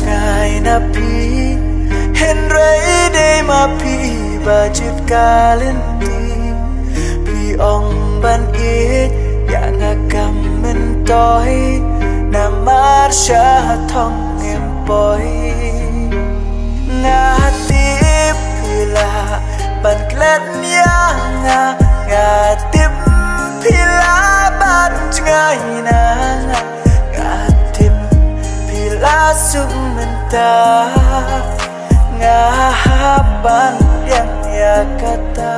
ngày na pi hen rei đây mà pi bà chít ca lên đi pi ong ban ít ya nga cầm men tối na mar cha thong em boy nga tiếp pi la ban klet nya nga tiếp pi la ban ngày na la sung menta nga habang yang ya kata